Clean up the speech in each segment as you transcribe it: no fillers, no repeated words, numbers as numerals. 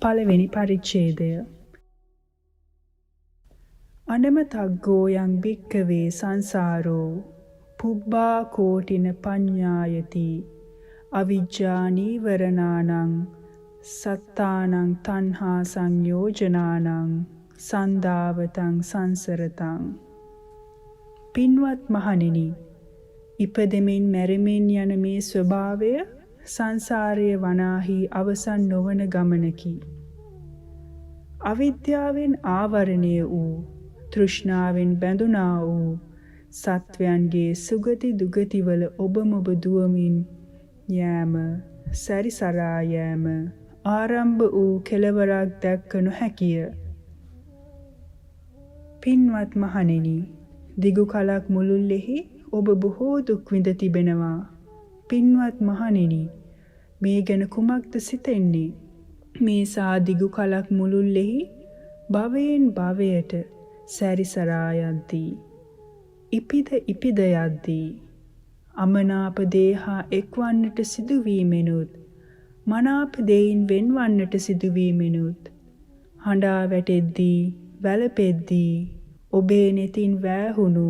පළවෙනි පරිච්ඡේදය. අනමතග්ගෝ යං භික්ඛවේ සංසාරෝ පුබ්බා කෝටින පඤ්ඤායති අවිජ්ජා නීවරණානං සත්තානං තණ්හා සංයෝජනානං සන්දාවතං සංසරතං. පින්වත් මහණෙනි, ඉපදෙමින් මැරෙමින් යන මේ ස්වභාවය සංසාරයේ වනාහි අවසන් නොවන ගමනකි. අවිද්‍යාවෙන් ආවරණය වූ, තෘෂ්ණාවෙන් බැඳුනා වූ සත්වයන්ගේ සුගති දුගතිවල ඔබමොබ දුවමින් යෑම, සැරිසරා යෑම ආරම්භ වූ කෙළවරක් දැක්ක නොහැකිය. පින්වත් මහණෙනි, දිගු කලක් මුළුල්ලෙහි ඔබ බොහෝ දුක් විඳ තිබෙනවා. පින්වත් මහණෙනි, මේ ගැන කුමක්ද සිතෙන්නේ? මේ සා දිගු කලක් මුළුල්ලෙහි භවයෙන් භවයට සැරිසරා යද්දී, ඉපිද යද්දී, අමනාප දේ හා එක්වන්නට සිදුවීමෙනුත්, මනාප දෙයින් වෙන්වන්නට සිදුවීමෙනුත්, හඬා වැටෙද්දී, වැළපෙද්දී ඔබේ නෙතින් වෑහුණු,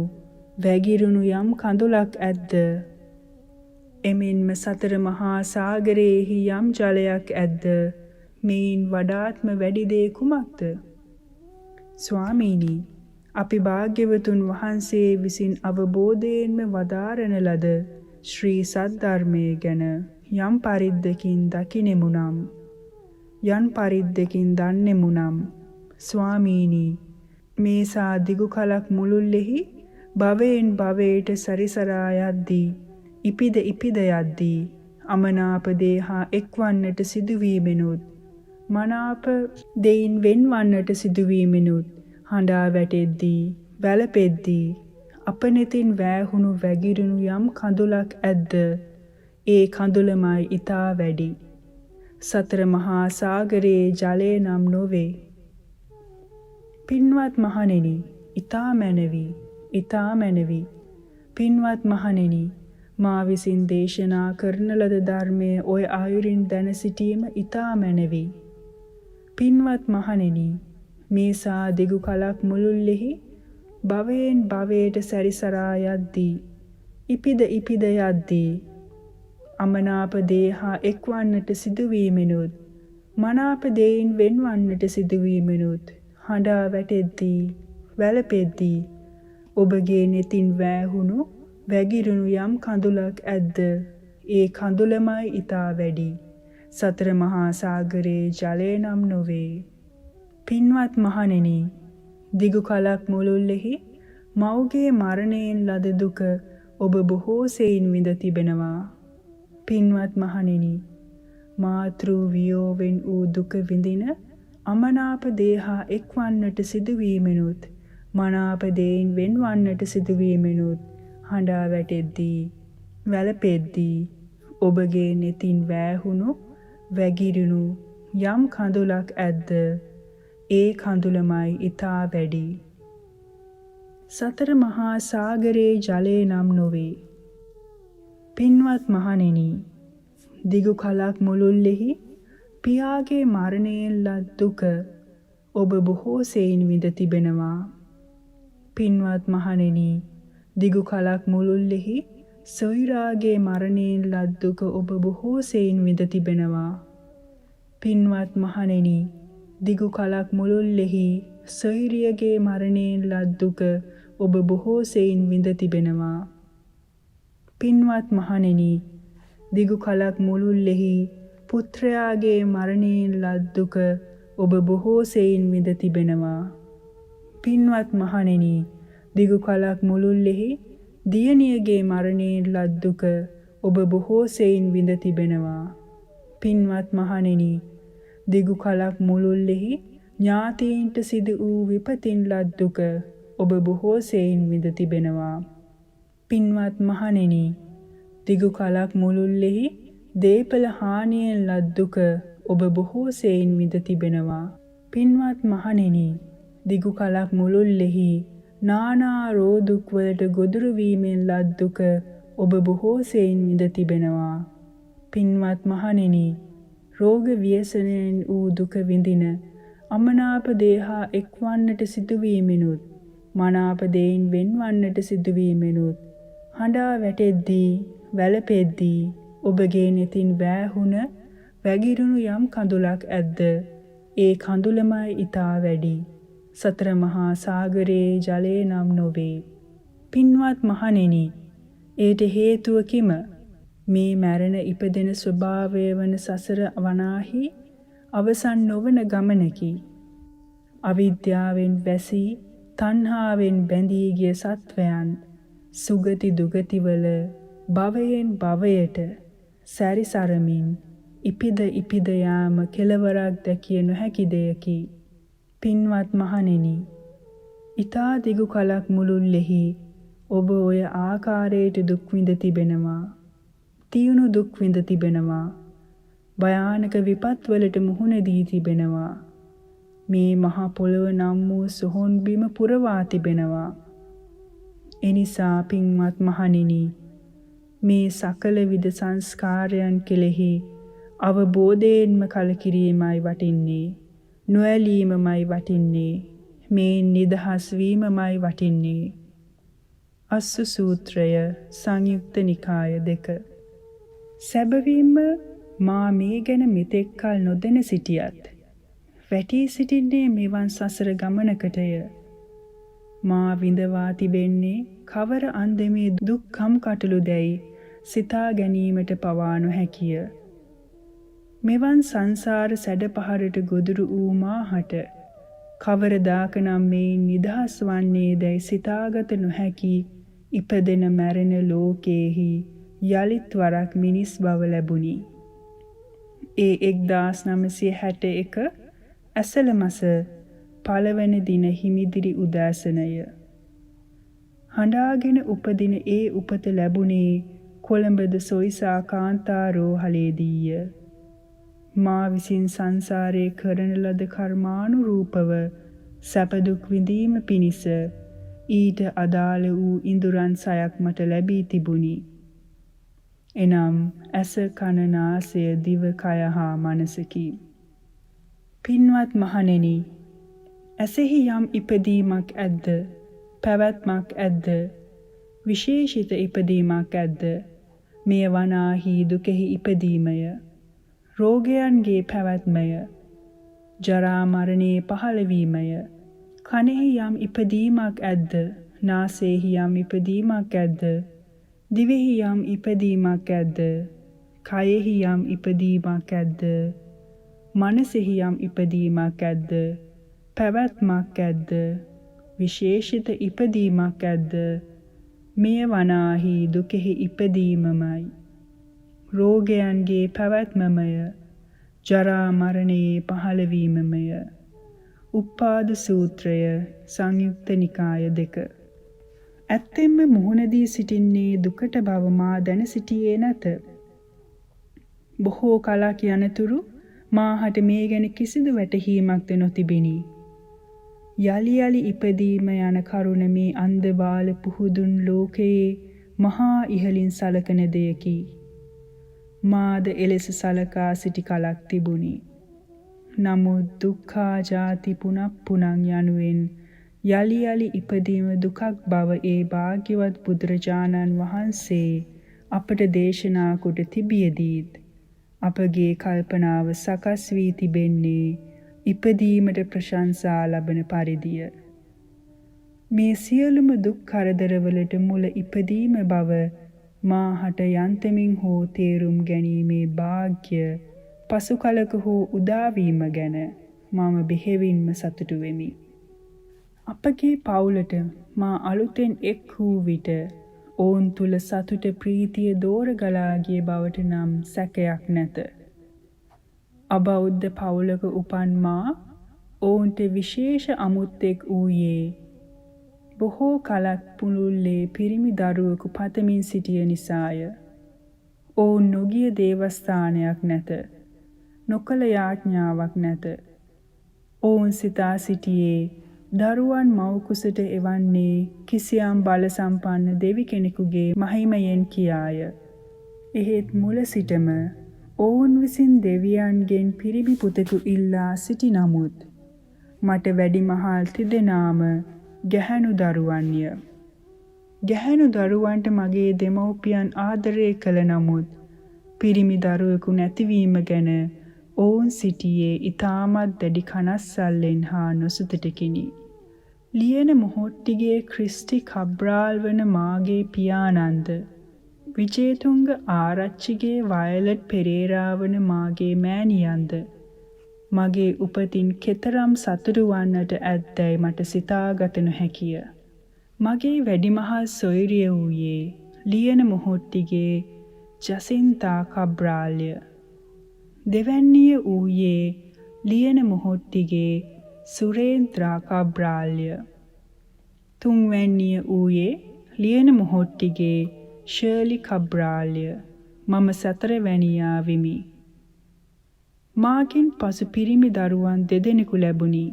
වැగిරුණු යම් කඳුලක් ඇද්ද? එමෙන්ම සතර මහා සාගරයේහි යම් ජලයක් ඇද්ද? මෙයින් වඩාත්ම වැඩි දේ කුමක්ද? ස්වාමීනි, අපි භාග්‍යවතුන් වහන්සේ විසින් අවබෝධයෙන්ම වදාරන ලද ශ්‍රී සද්ධර්මයේ ගැන යම් පරිද්දකින් දකිනෙමු නම්, යම් පරිද්දකින් දන්නෙමු නම්, ස්වාමීනි, මේ සා දිගු කලක් මුළුල්ලෙහි භවයෙන් භවයට සැරිසරා යද්දී, ඉපිද යද්දී, අමනාප දේ හා එක්වන්නට සිදුවීමෙනුත්, මනාප දෙයින් වෙන්වන්නට සිදුවීමෙනුත්, හඬා වැටෙද්දී, වැළපෙද්දී අපනෙතින් වෑහුණු වැగిරුණු යම් කඳුලක් ඇද්ද? ඒ කඳුලමයි ඊතා වැඩි. සතර මහා සාගරයේ ජලය නම් නොවේ. පින්වත් මහණෙනි, ඊතා මැනවි. පින්වත් මහණෙනි, මා විසින් දේශනා කරන ලද ධර්මයේ ඔය ආයුරින් දැන සිටීම ඊතා මැනවි. පින්වත් මහණෙනි, මේ සා දිගු කලක් මුළුල්ලෙහි භවයෙන් භවයට සැරිසරා යද්දී, ඉපිද යද්දී, අමනාප දේ හා එක්වන්නට සිදුවීමෙනුත්, මනාප දෙයින් වෙන්වන්නට සිදුවීමෙනුත්, හඬා වැටෙද්දී, වැළපෙද්දී ඔබගේ නෙතින් වෑහුණු, වැగిරුණු යම් කඳුලක් ඇද්ද? ඒ කඳුලමයි ඊතා වැඩි. සතර මහා සාගරයේ ජලය නම් නොවේ. පින්වත් මහණෙනි, දිගු කලක් මුළුල්ලෙහි මව්ගේ මරණයෙන් ලද දුක ඔබ බොහෝ සෙයින් විඳ තිබෙනවා. පින්වත් මහණෙනි, මාතෘ වියෝවෙන් වූ දුක විඳින, අමනාප දේ හා එක්වන්නට සිදුවීමෙනුත්, මනාප දෙයින් වෙන්වන්නට සිදුවීමෙනුත්, හඬා වැටෙද්දී, වැළපෙද්දී ඔබගේ නෙතින් වෑහුණු, වැగిරුණු යම් කඳුලක් ඇද්ද? ඒ කඳුලමයි ඊතා වැඩි. සතර මහා සාගරයේ ජලය නම් නොවේ. පින්වත් මහණෙනි, දිගු කලක් මුළුල්ලෙහි පියාගේ මරණයෙන් ලත් දුක ඔබ බොහෝ සෙයින් විඳ තිබෙනවා. පින්වත් මහණෙනි, දිගු කලක් මුළුල්ලෙහි සොයුරාගේ මරණයෙන් ලත් දුක ඔබ බොහෝ සෙයින් විඳ තිබෙනවා. පින්වත් මහණෙනි, දිගු කලක් මුළුල්ලෙහි සොයුරියගේ මරණයෙන් ලත් දුක ඔබ බොහෝ සෙයින් විඳ තිබෙනවා. පින්වත් මහණෙනි, දිගු කලක් මුළුල්ලෙහි පුත්‍රයාගේ මරණයෙන් ලත් දුක ඔබ බොහෝ සෙයින් විඳ තිබෙනවා. පින්වත් මහණෙනි, දිගු කලක් මුළුල්ලෙහි දියණියගේ මරණයෙන් ලත් දුක ඔබ බොහෝ සෙයින් විඳ තිබෙනවා. පින්වත් මහණෙනි, දිගු කලක් මුළුල්ලෙහි ඥාතීන්ට සිදු වූ විපතින් ලත් දුක ඔබ බොහෝ සෙයින් විඳ තිබෙනවා. පින්වත් මහණෙනි, දිගු කලක් මුළුල්ලෙහි දේපල හානියෙන් ලත් දුක ඔබ බොහෝ සෙයින් විඳ තිබෙනවා. පින්වත් මහණෙනි, දිගු කලක් මුළුල්ලෙහි නානා රෝදුක් වලට ගොදුරු වීමෙන් ලත් දුක ඔබ බොහෝ සෙයින් විඳ තිබෙනවා. පින්වත් මහණෙනි, රෝග ව්‍යසනයෙන් වූ දුක විඳින අමනාප දේහා එක්වන්නට සිදුවීමෙනුත් මනාප දෙයින් වෙන්වන්නට සිදුවීමෙනුත් හඬා වැටෙද්දී වැළපෙද්දී ඔබගේ නෙතින් වෑහුණ වැగిරුණු යම් කඳුලක් ඇද්ද ඒ කඳුලමයි ඊතා වැඩි සතර මහා සාගරයේ ජලය නම් නොවේ. පින්වත් මහණෙනි, ඒට හේතුව කිම? මේ මැරෙන ඉපදෙන ස්වභාවය වන සසර වනාහි අවසන් නොවන ගමනකි. අවිද්‍යාවෙන් වැසී තණ්හාවෙන් බැඳී ගිය සත්වයන් සුගති දුගතිවල භවයෙන් භවයට සැරිසරමින් ඉපිද යාම කෙලවරක් දැකිය නොහැකි දෙයකි. පින්වත් මහණෙනි, ඊතා දිගු කලක් මුළුල්ලෙහි ඔබ ඔය ආකාරයට දුක් විඳ තිබෙනවා. තියුණු දුක් විඳ තිබෙනවා. භයානක විපත්වලට මුහුණ දී තිබෙනවා. මේ මහ පොළොව නම් වූ සොහොන් බිම පුරවා තිබෙනවා. එනිසා පින්වත් මහණෙනි, මේ සකල විද සංස්කාරයන් කෙලෙහි අවබෝධයෙන්ම කලකිරීමයි වටින්නේ. නොඇලීමමයි වටින්නේ. මේ නිදහස් වීමමයි වටින්නේ. අස්සු සූත්‍රය සංයුක්ත නිකාය 2. සැබවින්ම මා මේ ගැන මෙතෙක් කල නොදැන සිටියත් වැටී සිටින්නේ මෙවන් සසර ගමනකටය. මා විඳවා තිබෙන්නේ කවර අන්දමේ දුක්ඛම් කටළු දැයි සිතා ගැනීමට පවා නොහැකිය. මෙවන් සංසාර සැඩ පහරට ගොදුරු වූ මාහට කවරදාකනම් මේ නිදහස් වන්නේ දැයි සිතාගත නොහැකි ඉපදෙන මැරෙන ලෝකයේහි යලිත් වරක් මිනිස් බව ලැබුණි. ඒ 1961 ඇසළ මස පළවන දින හිමිදිරි උදෑසනය. හඬාගෙන උපදින ඒ උපත ලැබුණේ කොළඹද සොයිසා කාන්තා රෝහලේදීය. මා විසින් සංසාරයේ කරන ලද කර්මානුරූපව සැප දුක් විඳීම පිණිස ඊට අදාළ වූ ඉඳුරන් සයක් මට ලැබී තිබුණි. එනම් ඇස කන නාසය දිව කය හා මනසකි. පින්වත් මහණෙනි, ඇසෙහි යම් ඉපදීමක් ඇද්ද? පැවැත්මක් ඇද්ද? විශේෂිත ඉපදීමක් ඇද්ද? මෙය වනාහි දුකෙහි ඉපදීමය. රෝගයන්ගේ පැවැත්මය. ජරා මරණේ පහළවීමය. කනෙහි යම් ඉපදීමක් ඇද්ද? නාසයෙහි යම් ඉපදීමක් ඇද්ද? දිවෙහි යම් ඉපදීමක් ඇද්ද? කයෙහි යම් ඉපදීමක් ඇද්ද? මනසෙහි යම් ඉපදීමක් ඇද්ද? පැවැත්මක් ඇද්ද? විශේෂිත ඉපදීමක් ඇද්ද? මෙය වනාහි දුකෙහි ඉපදීමමයි. රෝගයන්ගේ පැවැත්මමය. ජරා මරණයේ පහළවීමමය. උප්පාද සූත්‍රය සංයුක්ත නිකාය 2. ඇත්තෙන්ම මුහුණ දී සිටින්නේ දුකට බව මා දැන සිටියේ නැත. බොහෝ කලක් යනතුරු මාහට මේ ගැන කිසිදු වැටහීමක්ද නොතිබිනි. යලි යලි ඉපදීම යන කරුණ මේ අන්ධබාල පුහුදුන් ලෝකයේ මහා ඉහළින් සලකන දෙයකි. මාද එලෙස සලකා සිටි කලක් තිබුණි. නමුත් දුක්ඛා ජාති පුනප්පුනං යනුවෙන් යලි යලි ඉපදීම දුකක් බව ඒ භාග්‍යවත් බුදුරජාණන් වහන්සේ අපට දේශනා කොට තිබියදීත් අපගේ කල්පනාව සකස් වී තිබෙන්නේ ඉපදීමට ප්‍රශංසා ලබන පරිදිය. මේ සියලුම දුක් කරදරවලට මුල ඉපදීම බව මාහට යන්තමින් හෝ තේරුම් ගැනීමේ වාග්ය පසු කලක හෝ උදාවීම ගැන මම බෙහෙවින්ම සතුටු වෙමි. අපගේ පවුලට මා අලුතෙන් එක් වූ විට ඔවුන් තුල සතුට ප්‍රීතිය දෝර ගලා ගිය බවට නම් සැකයක් නැත. අබෞද්ධ පවුලක උපන් මා ඔවුන්ට විශේෂ අමුත්තෙක් වූයේ බොහෝ කලක් පුළුල්ලේ පිරිමි දරුවෙකු පතමින් සිටිය නිසාය. ඔවුන් නොගිය දේවස්ථානයක් නැත. නොකළ යාඥාවක් නැත. ඔවුන් සිතා සිටියේ දරුවන් මව් කුසට එවන්නේ කිසියම් බල සම්පන්න දෙවි කෙනෙකුගේ මහිමයෙන් කියාය. එහෙත් මුල සිටම ඔවුන් විසින් දෙවියන්ගෙන් පිරිමි පුතෙකු ඉල්ලා සිටි නමුත් මට වැඩිමහල් තිදෙනාම ගැහැණු දරුවන්ය. ගැහැණු දරුවන්ට මගේ දෙමව්පියන් ආදරය කළ නමුත් පිරිමි දරුවෙකු නැතිවීම ගැන ඔවුන් සිටියේ ඉතාමත් දැඩි කනස්සල්ලෙන් හා නොසතුටකිනි. ලියන මොහොට්ටිගේ ක්‍රිස්ටි කබ්‍රාල් වන මාගේ පියාණන්ද විජේතුංග ආරච්චිගේ වයලට් පෙරේරා වන මාගේ මෑණියන්ද මගේ උපතින් කෙතරම් සතුටු වන්නට ඇත්දැයි මට සිතාගත නොහැකිය. මගේ වැඩිමහල් සොයුරිය වූයේ ලියන මොහොට්ටිගේ ජසින්තා කබ්‍රාල්ය. දෙවැන්නිය වූයේ ලියන මොහොට්ටිගේ සුරේන්ද්‍රා කබ්‍රාල්ය. තුන්වැන්නිය වූයේ ලියන මොහොට්ටිගේ ශර්ලි කබ්‍රාල්ය. මම සතරවැනියා වෙමි. මාගෙන් පසු පිරිමි දරුවන් දෙදෙනෙකු ලැබුණි.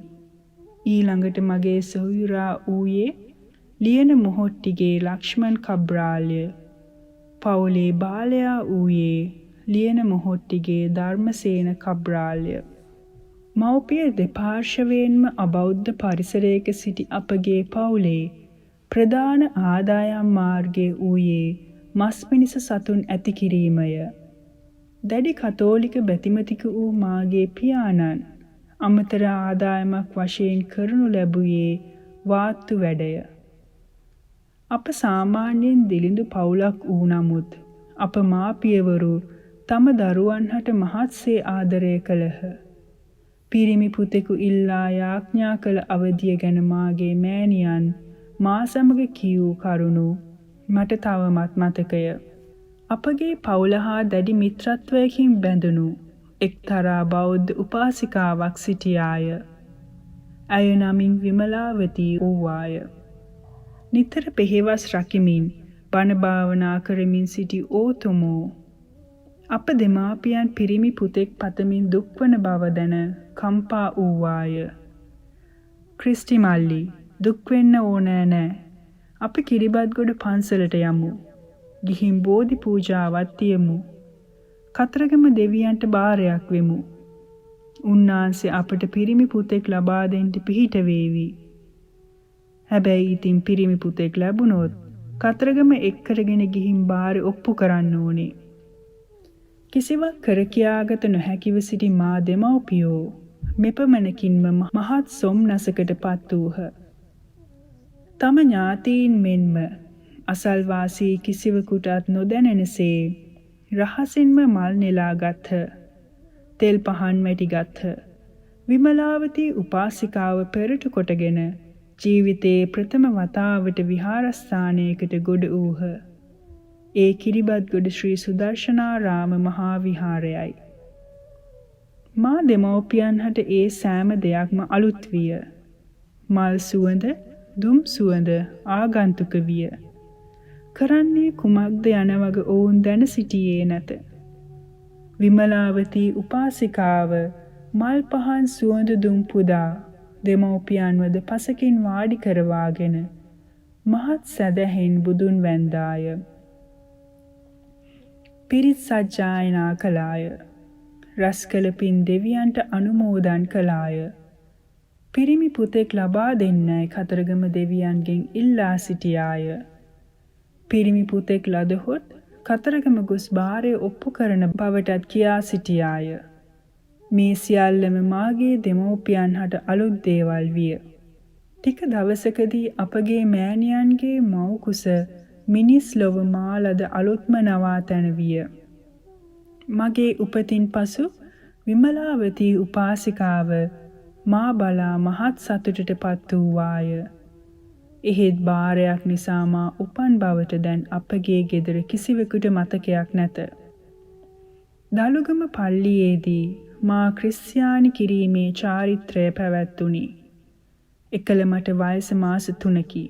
ඊළඟට මගේ සොයුරා වූයේ ලියන මොහොට්ටිගේ ලක්ෂ්මන් කබ්‍රාල්ය. පවුලේ බාලයා වූයේ ලියන මොහොට්ටිගේ ධර්මසේන කබ්‍රාල්ය. මව්පිය දෙපාර්ශවයෙන්ම අබෞද්ධ පරිසරයක සිටි අපගේ පවුලේ ප්‍රධාන ආදායම් මාර්ගය වූයේ මස් පිණිස සතුන් ඇති කිරීමය. දැඩි කතෝලික බැතිමතික වූ මාගේ පියාණන් අමතර ආදායමක් වශයෙන් කරනු ලැබුවේ වාත්තු වැඩය. අප සාමාන්‍යයෙන් දිළිඳු පවුලක් වූ නමුත් අප මාපියවරු තම දරුවන් හට මහත්සේ ආදරය කළහ. පිරිමි පුතෙකු ඉල්ලා යාඥා කළ අවධිය ගැන මාගේ මෑණියන් මා සමග කියූ කරුණු මට තවමත් මතකය. අපගේ පවුල හා දැඩි මිත්‍රත්වයකින් බැඳුණු එක්තරා බෞද්ධ උපාසිකාවක් සිටියාය. ඇය නමින් විමලාවතී වූවාය. නිතර පෙහෙවස් රකිමින් බණ භාවනා කරමින් සිටි ඕතුමෝ අප දෙමාපියන් පිරිමි පුතෙක් පතමින් දුක්වන බව දැන කම්පා වූවාය. ක්‍රිස්ටි මල්ලි දුක් වෙන්න ඕනෑ නෑ. අපි කිරිබත්ගොඩ පන්සලට යමු. ගිහින් බෝධි පූජාවක් තියමු. කතරගම දෙවියන්ට බාරයක් වෙමු. උන්නාන්සේ අපට පිරිමි පුතෙක් ලබා දෙන්න පිහිට වේවි. හැබැයි ඉතින් පිරිමි පුතෙක් ලැබුණොත් කතරගම එක් කරගෙන ගිහින් බාරේ ඔප්පු කරන්න ඕනේ. කිසිවක් කර කියාගත නොහැකිව සිටි මා දෙමව්පියෝ මෙපමණකින්ම මහත් සොම්නසකට පත් වූහ. තම ඥාතීන් මෙන්ම අසල්වාසී කිසිවකුටත් නොදැනෙනසේ රහසින්ම මල් නෙලා ගත්හ. තෙල් පහන් වැටි ගත්හ. විමලාවතී උපාසිකාව පෙරටු කොටගෙන ජීවිතයේ ප්‍රථම වතාවට විහාරස්ථානයකට ගොඩ වූහ. ඒ කිරිබත්ගොඩ ශ්‍රී සුදර්ශනාරාම මහා විහාරයයි. මා දෙමව්පියන් හට ඒ සෑම දෙයක්ම අලුත් විය. මල් සුවඳ, දුම් සුවඳ ආගන්තුක විය. කරන්නේ කුමක්ද යන වග ඔවුන් දැන සිටියේ නැත. විමලාවතී උපාසිකාව මල් පහන් සුවඳ දුම් පුදා දෙමව්පියන්වද පසකින් වාඩි කරවාගෙන මහත් සැදැහෙන් බුදුන් වැන්දාය. පිරිත් සජ්ජායනා කළාය. රස්කල පින් දෙවියන්ට අනුමෝදන් කළාය. පිරිමි පුතෙක් ලබා දෙන්නයි කතරගම දෙවියන්ගෙන් ඉල්ලා සිටියාය. පිරිමි පුතෙක් ලදහොත් කතරගම ගොස් බාරය ඔප්පු කරන බවටත් කියා සිටියාය. මේ සියල්ලම මාගේ දෙමව්පියන් හට අලුත් දේවල් විය. ටික දවසකදී අපගේ මෑණියන්ගේ මව් කුස මිනිස් ලොව මා ලද අලුත්ම නවාතැන විය. මගේ උපතින් පසු විමලාවතී උපාසිකාව මා බලා මහත් සතුටට පත් වූවාය. එහෙත් බාරයක් නිසා මා උපන් බවට දැන් අපගේ ගෙදර කිසිවෙකුට මතකයක් නැත. දලුගම පල්ලියේදී මා ක්‍රිස්තියානි කිරීමේ චාරිත්‍රය පැවැත්තුණි. එකල මට වයස මාස 3කි.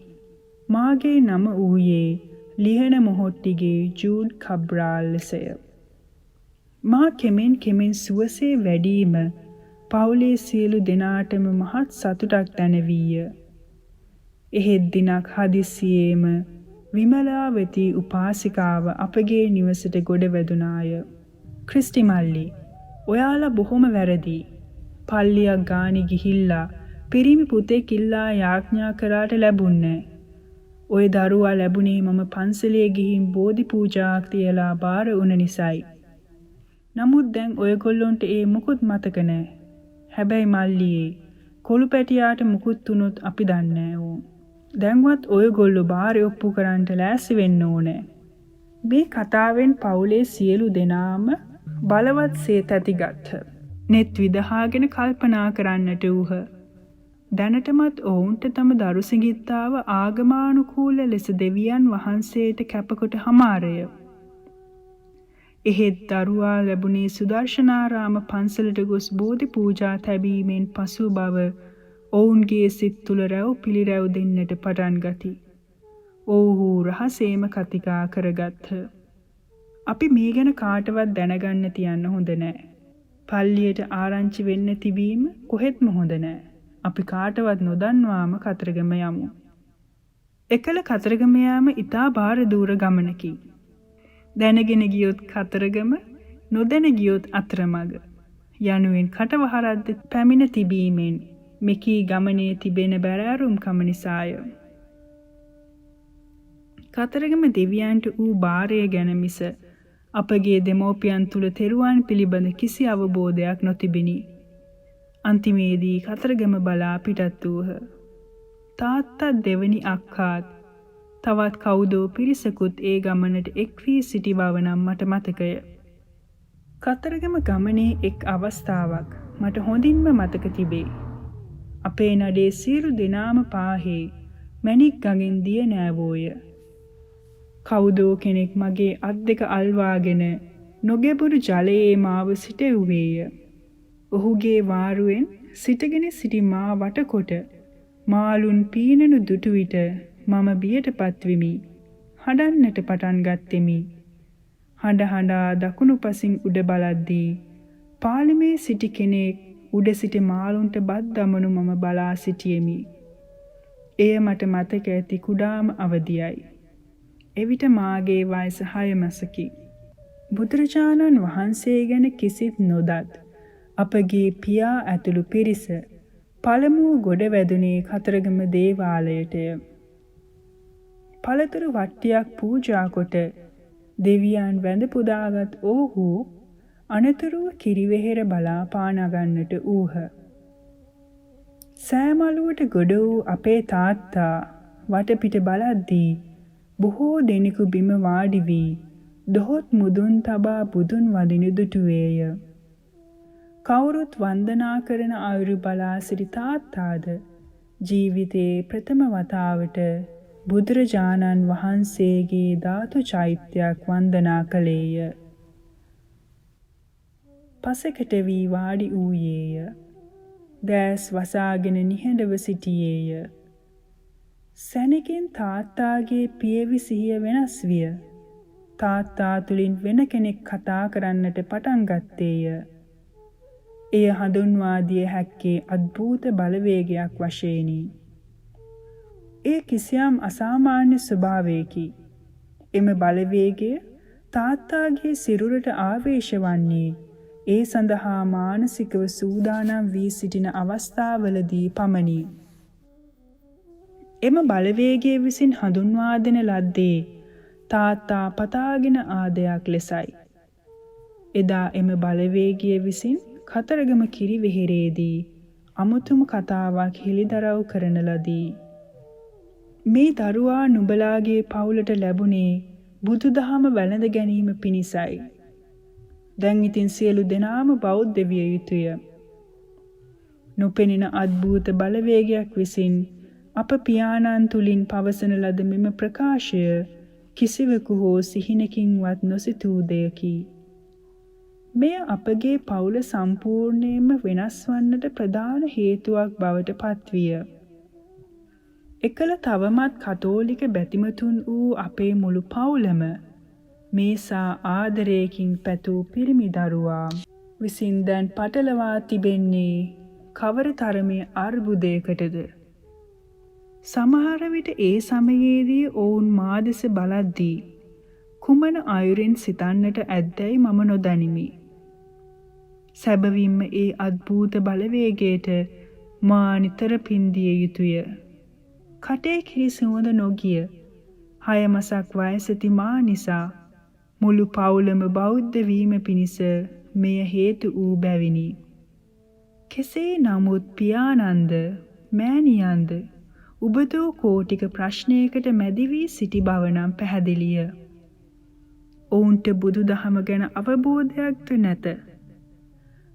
මාගේ නම වූයේ ලියන මොහොට්ටිගේ ජූඩ් කබ්‍රාල් ලෙසය. මා කෙමෙන් කෙමෙන් සුවසේ වැඩීම පවුලේ සියලු දෙනාටම මහත් සතුටක් දැනවීය. එහෙත් දිනක් හදිස්සියේම විමලාවතී උපාසිකාව අපගේ නිවසට ගොඩ වැදුනාය. ක්‍රිස්ටි මල්ලි, ඔයාලා බොහොම වැරදි. පල්ලියක් ගානි ගිහිල්ලා පිරිමි පුතෙක් ඉල්ලා යාඥා කරාට ලැබුන්නේ. ඔය දරුවා ලැබුණේ මම පන්සලේ ගිහින් බෝධි පූජාවක් තියලා බාර වුණ නිසායි. නමුත් දැන් ඔයගොල්ලොන්ට ඒ මුකුත් මතක නෑ. හැබැයි මල්ලියේ කොළු පැටියාට මුකුත් වුණොත් අපි දන්නේ නෑ. දැන්වත් ඔයගොල්ලෝ බාරේ ඔප්පු කරන්නට ලෑස්ති වෙන්න ඕනේ. මේ කතාවෙන් පවුලේ සියලු දෙනාම බලවත් සේත ඇතිගත්හ. net විදහාගෙන කල්පනා කරන්නට වූහ. දැනටමත් ඔවුන්ට තම දරු සිඟිත්තාව ආගමානුකූල ලෙස දෙවියන් වහන්සේට කැපකොට හමාරය. එහෙත් දරුවා ලැබුණේ සුදර්ශනාරාම පන්සලට ගොස් බෝධි පූජා තැබීමෙන් පසු බව ඔවුන්ගේ සිත් තුළ රැව් පිළිරැව් දෙන්නට පටන් ගති. ඔවුහු රහසේම කතිකා කරගත්හ. අපි මේ ගැන කාටවත් දැනගන්න තියන්න හොඳ නෑ. පල්ලියට ආරංචි වෙන්න තිබීම කොහෙත්ම හොඳ නෑ. අපි කාටවත් නොදන්වාම කතරගම යමු. එකල කතරගම යාම ඉතා බාර දූර ගමනකි. දැනගෙන ගියොත් කතරගම, නොදැන ගියොත් අතරමඟ යනුවෙන් කටවහරද්ද පැමිණ තිබීමෙන් මෙකී ගමනේ තිබෙන බැරෑරුම්කම නිසාය. කතරගම දෙවියන්ට වූ බාරය ගැන මිස අපගේ දෙමෝපියන් තුළ තෙරුවන් පිළිබඳ කිසි අවබෝධයක් නොතිබිණි. අන්තිමේදී කතරගම බලා පිටත් වූහ. තාත්තත් දෙවනි අක්කාත් තවත් කවුදෝ පිරිසකුත් ඒ ගමනට එක් වී සිටි බව නම් මට මතකය. කතරගම ගමනේ එක් අවස්ථාවක් මට හොඳින්ම මතක තිබේ. අපේ නඩේ සියලු දෙනාම පාහේ මැණික් ගඟෙන් දිය නෑවෝය. කවුදෝ කෙනෙක් මගේ අත් දෙක අල්වාගෙන නොගැඹුරු ජලයේ මාව සිටෙව්වේය. ඔහුගේ වාරුවෙන් සිටගෙන සිටි මා වටකොට මාළුන් පීනනු දුටු විට මම බියටපත් වෙමි. හඬන්නට පටන් ගත්තෙමි. හඬ හඬා දකුණු පසින් උඩ බලද්දී පාලමේ සිටි කෙනෙක් උඩ සිටි මාළුන්ට බත් දමනු මම බලා සිටියෙමි. එය මට මතක ඇති කුඩාම අවධියයි. එවිට මාගේ වයස 6 මසකි. බුදුරජාණන් වහන්සේ ගැන කිසිත් නොදත් අපගේ පියා ඇතුළු පිරිස පළමුව ගොඩ වැදුනේ කතරගම දේවාලයටය. පළතුරු වට්ටියක් පූජා කොට දෙවියන් වැඳ පුදාගත් ඔවුහු අනතුරුව කිරිවෙහෙර බලා පානගන්නට ඌහ. සෑමලුවට ගොඩ වූ අපේ තාත්තා වටපිට බලද්දී බොහෝ දෙනෙකු බිම වාඩි වී දොහොත් මුදුන් තබා බුදුන් වඳිනු දුටුවේය. කවුරුත් වන්දනා කරන අයුරු බලා සිටි තාත්තාද ජීවිතයේ ප්‍රථම වතාවට බුදුරජාණන් වහන්සේගේ ධාතු චෛත්‍යයක් වන්දනා කළේය. පසෙකට වී වාඩි වූයේය. දැස් වසාගෙන නිහඬව සිටියේය. සැනකින් තාත්තාගේ පියවි සිහිය වෙනස් විය. තාත්තා තුලින් වෙන කෙනෙක් කතා කරන්නට පටන් ගත්තේය. එය හඳුන්වා දිය හැක්කේ අద్භූත බලවේගයක් වශයෙනි. ඒ කිසියම් අසාමාන්‍ය ස්වභාවයකි. එම බලවේගය තාත්තාගේ සිරුරට ආවේශ වන්නේ ඒ සඳහා මානසිකව සූදානම් වී සිටින අවස්ථාවලදී පමණි. එම බලවේගය විසින් හඳුන්වා දෙන ලද්දේ තාත්තා පතාගෙන ආදයක් ලෙසයි. එදා එම බලවේගය විසින් කතරගම කිරිවෙහෙරේදී අමුතුම කතාවක් හෙළිදරව් කරන ලදී. මේ දරුවා නුඹලාගේ පවුලට ලැබුණේ බුදුදහම වැළඳ ගැනීම පිණිසයි. දැන් ඉතින් සියලු දෙනාම බෞද්ධ විය යුතුය. නොපෙනෙන අద్භූත බලවේගයක් විසින් අප පියාණන් තුලින් පවසන ලද මෙම ප්‍රකාශය කිසිවෙකු හෝ සිහිනකින්වත් නොසිතූ දෙයකි. මෙය අපගේ පවුල සම්පූර්ණයෙන්ම වෙනස් වන්නට ප්‍රධාන හේතුවක් බවට පත්විය. එකල තවමත් කතෝලික බැතිමතුන් වූ අපේ මුළු පවුලම මේසා ආදරයකින් පැතූ පිරිමි දරුවා විසින් දැන් පටලවා තිබෙන්නේ කවර තරමේ අර්බුදයකටද? සමහර විට ඒ සමයේදී ඔවුන් මා දෙස බලද්දී කුමන අයුරින් සිතන්නට ඇද්දැයි මම නොදනිමි. සැබවින්ම ඒ අද්භූත බලවේගයට මා නිතර පින්දිය යුතුය. කටේ කිරි සුවඳ නොගිය 6 මසක් වයසති මා නිසා මුළු පවුලම බෞද්ධ වීම පිණිස මෙය හේතු වූ බැවිනි. කෙසේ නමුත් පියාණන්ද මෑණියන්ද උබදෝ කෝටික ප්‍රශ්නයකට මැදි වී සිටි බව නම් පැහැදිලිය. ඔවුන්ට බුදුදහම ගැන අවබෝධයක්ද නැත.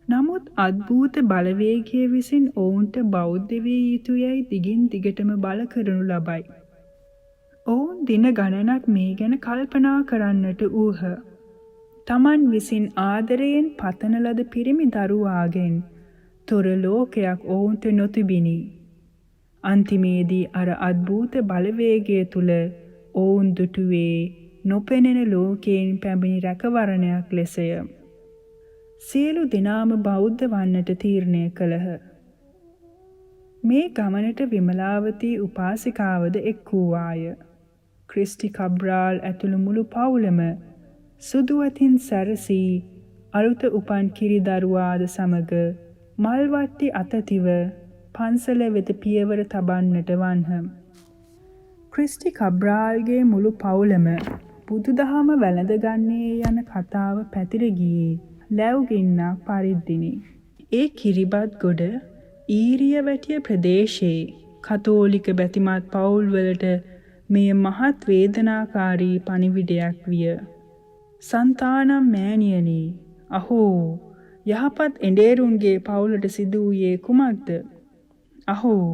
නමුත් අද්භූත බලවේගය විසින් ඔවුන්ට බෞද්ධ විය යුතුයයි දිගින් දිගටම බල කරනු ලබයි. ඔවුන් දින ගණනක් මේ ගැන කල්පනා කරන්නට වූහ. තමන් විසින් ආදරයෙන් පතන ලද පිරිමි දරුවාගෙන් තොර ලෝකයක් ඔවුන්ට නොතිබිනි. අන්තිමේදී අර අද්භූත බලවේගය තුල ඔවුන් දුටුවේ නොපෙනෙන ලෝකයෙන් පැමිණි රැකවරණයක් ලෙසය. සියලු දෙනාම බෞද්ධ වන්නට තීරණය කළහ. මේ ගමනට විමලාවතී උපාසිකාවද එක් වූවාය. ක්‍රිස්ටි කබ්‍රාල් ඇතුළු මුළු පවුලම සුදු අතින් සැරසී අලුත උපන් කිරි දරුවාද සමග මල්වට්ටි අතතිව පන්සල වෙත පියවර තබන්නට වන්හ. ක්‍රිස්ටි කබ්‍රාල්ගේ මුළු පවුලම බුදුදහම වැළඳගන්නේ යන කතාව පැතිර ගියේ ලැව්ගින්නක් පරිද්දිනි. ඒ කිරිබත් ගොඩ ඊරියවැටිය ප්‍රදේශයේ කතෝලික බැතිමත් පවුල්වලට මෙය මහත් වේදනාකාරී පණිවිඩයක් විය. සන්තානම් මෑණියනි, අහෝ යහපත් එඬේරුන්ගේ පවුලට සිදු වූයේ කුමක්ද? අහෝ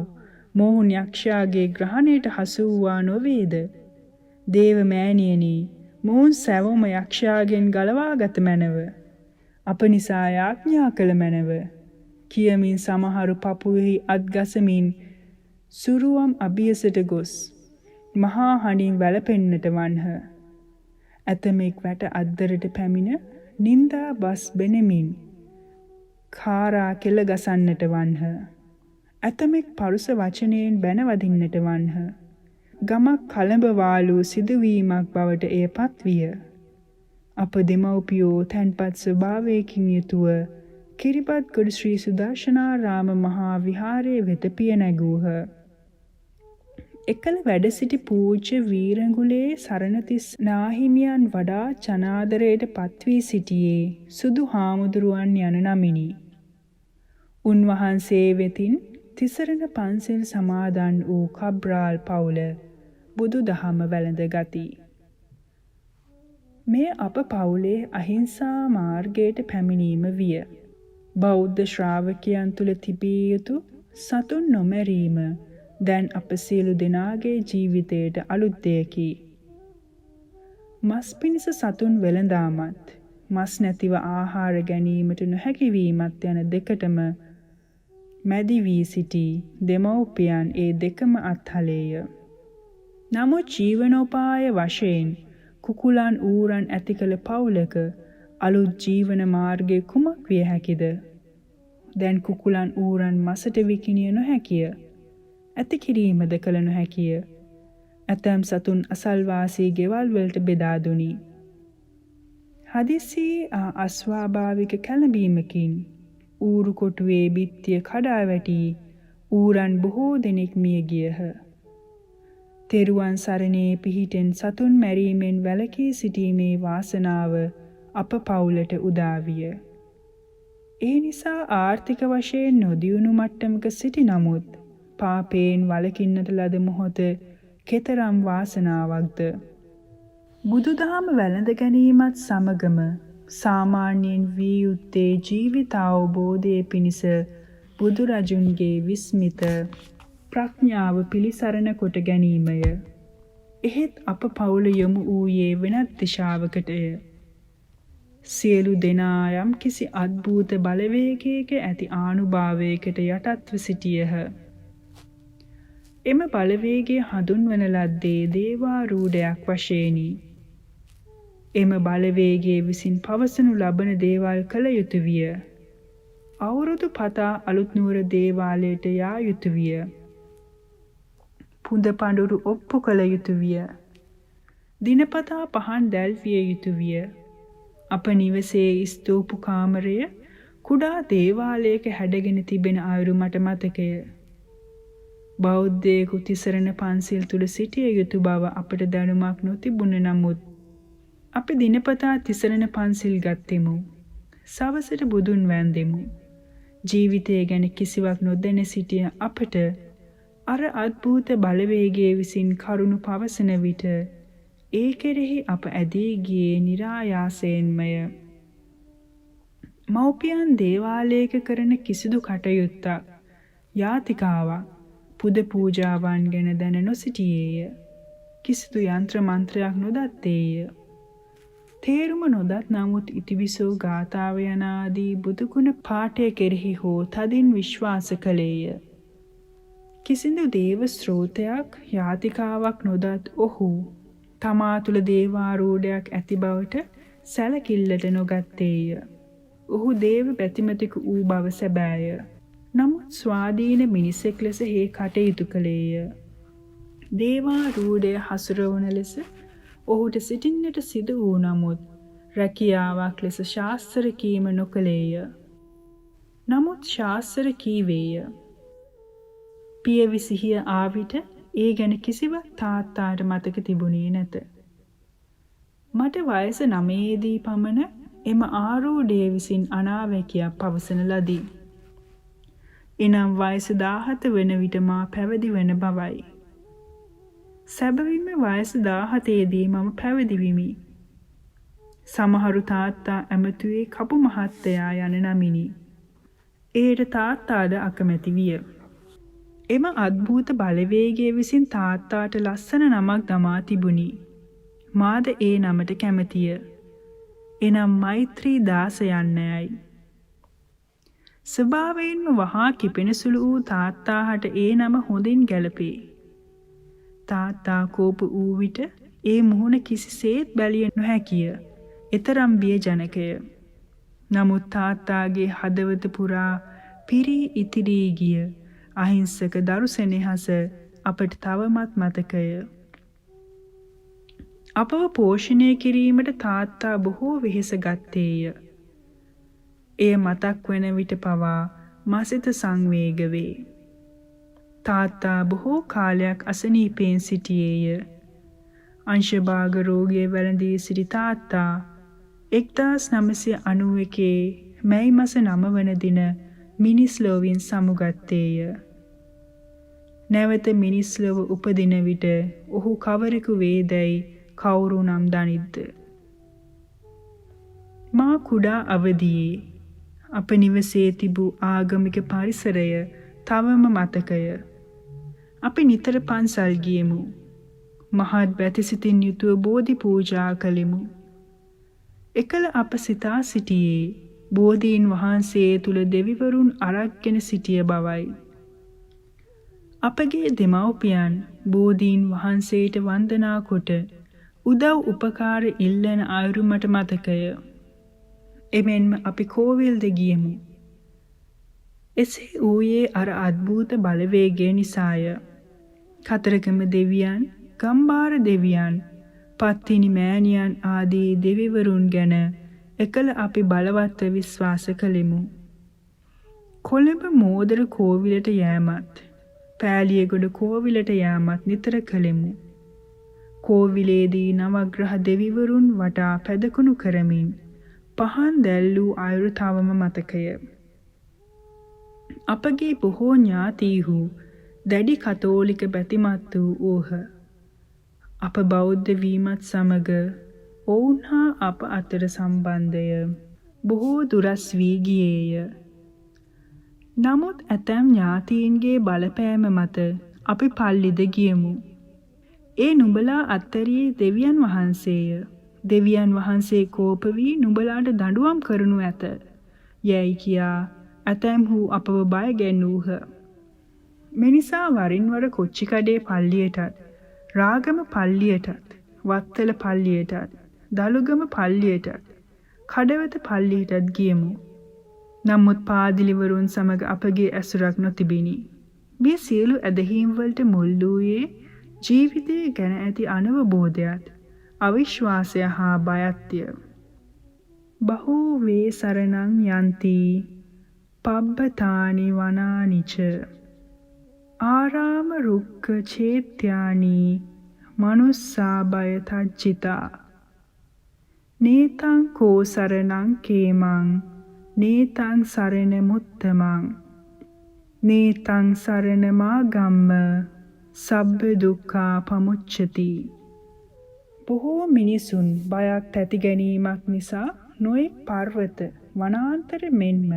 මොහුන් යක්ෂයාගේ ග්‍රහණයට හසු වූවා නොවේද? දේව මෑණියනි, මොහුන් සැවොම යක්ෂයාගෙන් ගලවාගත මැනව. අප නිසා යාඥා කළ මැනව. කියමින් සමහරු පපුවෙහි අත්ගසමින් සුරුවම් අභියසට ගොස් මහා හඬින් වැළපෙන්නට වන්හ. ඇතමෙක් වැට අද්දරට පැමිණ නින්දා බස් බෙනෙමින් කාරා කෙල ගසන්නට වන්හ. ඇතමෙක් පරුස වචනයෙන් බැනවදින්නට වන්හ. ගමක් කලඹවාලූ සිදුවීමක් බවට එය පත්විය. අප දෙමව්පියෝ තැන්පත් ස්වභාවයකින් යුතුව කිරිබත්ගොඩ ශ්‍රී සුදර්ශනාරාම මහා විහාරයේ වෙත පිය නැගූහ. එකල වැඩ සිටි පූජ්‍ය වීරඟුලේ සරණතිස් නාහිමියන් වඩා චනාදරයට පත්වී සිටියේ සුදු හාමුදුරුවන් යන නමිනි. උන්වහන්සේ වෙතින් තිසරණ පන්සිල් සමාදන් වූ කබ්‍රාල් පවුල බුදු දහම වැළඳ ගති. මේ අප පවුලේ අහිංසා මාර්ගයට පැමිණීම විය. බෞද්ධ ශ්‍රාවකයන් තුළ තිබිය යුතු සතුන් නොමැරීම දැන් අප සියලු දෙනාගේ ජීවිතයට අලුත් දෙයකි. මස් පිණිස සතුන් වෙළඳාමත් මස් නැතිව ආහාර ගැනීමට නොහැකි වීමත් යන දෙකටම මැදි වී සිටි දෙමව්පියන් ඒ දෙකම අත්හලේය. නමුත් ජීවනෝපාය වශයෙන් කුකුලන් ඌරන් ඇති කළ පවුලක අලුත් ජීවන මාර්ගය කුමක් විය හැකිද? දැන් කුකුලන් ඌරන් මසට විකිණිය නොහැකිය. ඇති කිරීමද කළ නොහැකිය. ඇතැම් සතුන් අසල්වාසී ගෙවල් වලට බෙදා දුනි. හදිසියේ අස්වාභාවික කැළඹීමකින් ඌරු කොටුවේ බිත්තිය කඩා වැටි ඌරන් බොහෝ දෙනෙක් මිය ගියහ. තෙරුවන් සරණේ පිහිටෙන් සතුන් මැරීමෙන් වැළකී සිටීමේ වාසනාව අප පවුලට උදා විය. ඒ නිසා ආර්ථික වශයෙන් නොදියුණු මට්ටමක සිටි නමුත් පාපයෙන් වළකින්නට ලද මොහොත කෙතරම් වාසනාවක්ද? බුදුදහම වැළඳ ගැනීමත් සමගම සාමාන්‍යයෙන් වී යුත්තේ ජීවිත අවබෝධය පිණිස බුදුරජුන්ගේ විස්මිත ප්‍රඥාව පිළිසරණ කොට ගැනීමය. එහෙත් අප පවුල යොමු වූයේ වෙනත් දිශාවකටය. සියලු දෙනා යම් කිසි අද්භූත බලවේගයක ඇති ආනුභාවයකට යටත්ව සිටියහ. එම බලවේගය හඳුන්වන ලද්දේ දේවාරූඪයක් වශයෙනි. එම බලවේගයේ විසින් පවසනු ලබන දේවල් කළ යුතු විය. අවුරුදු පතා අලුත් නුවර දේවාලයට යා යුතු විය. පුද පඬුරු ඔප්පු කළ යුතු විය. දිනපතා පහන් දැල් විය යුතු විය. අප නිවසේ ස්තූප කාමරය කුඩා දේවාලයක හැඩගෙන තිබෙන අයුරු මට මතකය. බෞද්ධයෙකු තිසරණ පන්සිල් තුල සිටිය යුතු බව අපට දැනුමක් නොතිබුණ නමුත් අපි දිනපතා තිසරණ පන්සිල් ගත්තෙමු. සවසට බුදුන් වැන්දෙමු. ජීවිතය ගැන කිසිවක් නොදැන සිටිය අපට අර අද්භූත බලවේගයේ විසින් කරුණු පවසන විට ඒ කෙරෙහි අප ඇදී ගියේ નિરાයාසයෙන්මය. මව්පියන් දේවාලයක කරන කිසිදු කටයුත්තක් යාතිකාවක් පුද පූජාවන් ගැන දැන නොසිටියේය. කිසිදු යන්ත්‍ර මන්ත්‍රයක් නොදත්තේය. තේරුම නොදත් නමුත් ඉතිවිසූ ගාථාව යන ආදී බුදුගුණ පාඨය කෙරෙහි හෝ තදින් විශ්වාස කළේය. කිසිදු දේව ස්ත්‍රෝතයක් යාතිකාවක් නොදත් ඔහු තමා තුළ දේවාරූಢයක් ඇති බවට සැලකිල්ලට නොගත්තේය. ඔහු දේව ප්‍රතිමතික වූ බව සැබෑය. නමුත් ස්වාධීන මිනිසෙක් ලෙස හේ කටයුතු කළේය. දේවාරූಢය හසුරවන ලෙස ඔහුට සිටින්නට සිදු වූ නමුත් රැකියාවක් ලෙස ශාස්ත්‍ර කීම නොකළේය. නමුත් ශාස්ත්‍ර කීවේය. පියවි සිහිය ආවිට ඒ ගැන කිසිවක් තාත්තාට මතක තිබුණේ නැත. මට වයස 9 දී පමණ එම ආරූಢය විසින් අනාවැකියක් පවසන ලදී. එනම් වයස 17 වන විට මා පැවිදි වන බවයි. සැබවින්ම වයස 17 දී මම පැවිදි විමි. සමහරු තාත්තා ඇමතුවේ කපු මහත්තයා යන නමිනි. ඒට තාත්තාද අකමැති විය. එම අද්භූත බලවේගයේ විසින් තාත්තාට ලස්සන නමක් දමා තිබුණි. මාද ඒ නමට කැමතිය. එනම් මෛත්‍රී දාස යන්නයයි. ස්වභාවයෙන්ම වහා කිපෙන සුළු වූ තාත්තාට ඒ නම හොඳින් ගැලපේ. තාත්තා කෝප වූ විට ඒ මුහුණ කිසිසේත් බැලිය නොහැකිය. එතරම් බියජනකය. නමුත් තාත්තාගේ හදවත පුරා පිරී ඉතිරී ගිය අහිංසක දරු සෙනෙහස අපට තවමත් මතකය. අපව පෝෂණය කිරීමට තාත්තා බොහෝ වෙහෙස ගත්තේය. එය මතක් වන විට පවා මසිත සංවේග වේ. තාත්තා බොහෝ කාලයක් අසනීපයෙන් සිටියේය. අංශභාග රෝගයේ වැළඳී සිටි තාත්තා 1991 මැයි මාස 9 වන දින මිනිස් ලොවින් සමුගත්තේය. නැවත මිනිස් ලොව උපදින විට ඔහු කවරෙකු වේදැයි කවුරු නම් දනිද්ද? මා කුඩා අවදියේ අප නිවසේ තිබූ ආගමික පරිසරය තවම මතකය. අපි නිතර පන්සල් ගියෙමු. මහත් බැතිසිතින් යුතුව බෝධි පූජා කළෙමු. එකල අප සිතා සිටියේ බෝධීන් වහන්සේ තුල දෙවිවරුන් අරක්ගෙන සිටිය බවයි. අපගේ දෙමව්පියන් බෝධීන් වහන්සේට වන්දනා කොට උදව් උපකාර ඉල්ලන අයුරු මට මතකය. එමෙන්ම අපි කෝවිල්ද ගියෙමු. එසේ වූයේ අර අද්භූත බලවේගය නිසාය. කතරගම දෙවියන්, ගම්බාර දෙවියන්, පත්තිනි මෑණියන් ආදී දෙවිවරුන් ගැන එකල අපි බලවත්ව විශ්වාස කළෙමු. කොළඹ මෝදර කෝවිලට යෑමත්, පෑලියගොඩ කෝවිලට යාමත් නිතර කළෙමු. කෝවිලේදී නවග්‍රහ දෙවිවරුන් වටා පැදකුණු කරමින් පහන් දැල්වූ අයුරු තවම මතකය. අපගේ බොහෝ ඥාතීහු දැඩි කතෝලික බැතිමත් වූ ඌහ. අප බෞද්ධ වීමත් සමග ඔවුන් හා අප අතර සම්බන්ධය බොහෝ දුරස් වී ගියේය. නමුත් ඇතැම් ඥාතීන්ගේ බලපෑම මත අපි පල්ලිද ගියෙමු. ඒ නුඹලා අත්තරියේ දෙවියන් වහන්සේය. දෙවියන් වහන්සේ කෝප වී නුඹලාට දඬුවම් කරනු ඇත. යැයි කියා ඇතැම්හු අපව බය ගැන්වූහ. මෙනිසා වරින් වර කොච්චිකඩේ පල්ලියටත්, රාගම පල්ලියටත්, වත්තල පල්ලියටත්, දලුගම පල්ලියටත්, කඩවත පල්ලියටත් ගියෙමු. නමුත් පාදිලිවරුන් සමග අපගේ ඇසුරක් නොතිබිනි. මේ සියලු ඇදහීම් වලට මුල් වූයේ ජීවිතය ගැන ඇති අනවබෝධයත්, අවිශ්වාසය හා බයත්ය. බහූ වේ සරණං යන්ති පබ්බතානි වනානිච ආරාම රුක්ඛ චේත්‍යානි මනුස්සා බය තජ්ජිතා නේතං කෝ සරණං කේමං නේතං සරණ මුත්තමං නේතං සරණ මාගම්ම සබ්බ දුක්ඛා පමුච්ඡති. බොහෝ මිනිසුන් බයක් ඇති ගැනීමක් නිසා නොයෙක් පර්වත වනාන්තර මෙන්ම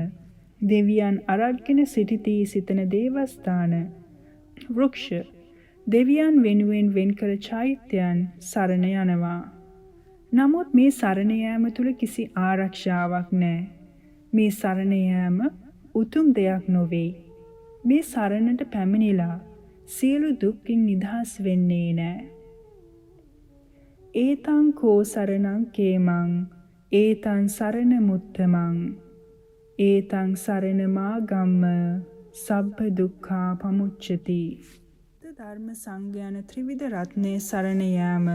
දෙවියන් අරගෙන සිටිති සිතන දේවස්ථාන වෘක්ෂ දෙවියන් වෙනුවෙන් වෙන් කළ චෛත්‍යයන් සරණ යනවා. නමුත් මේ සරණ යාම තුල කිසි ආරක්ෂාවක් නැහැ. මේ සරණ යාම උතුම් දෙයක් නොවේ. මේ සරණට පැමිණිලා සියලු දුක්ඛින් නිදහස් වෙන්නේ නැහැ. ඒතං කෝ සරණං කේමං ඒතං සරණ මුත්තමං ඒතං සරණ මාගම්ම සබ්බ දුක්ඛා පමුච්ඡති. ධර්ම සංඥාන ත්‍රිවිධ රත්නේ සරණ යාම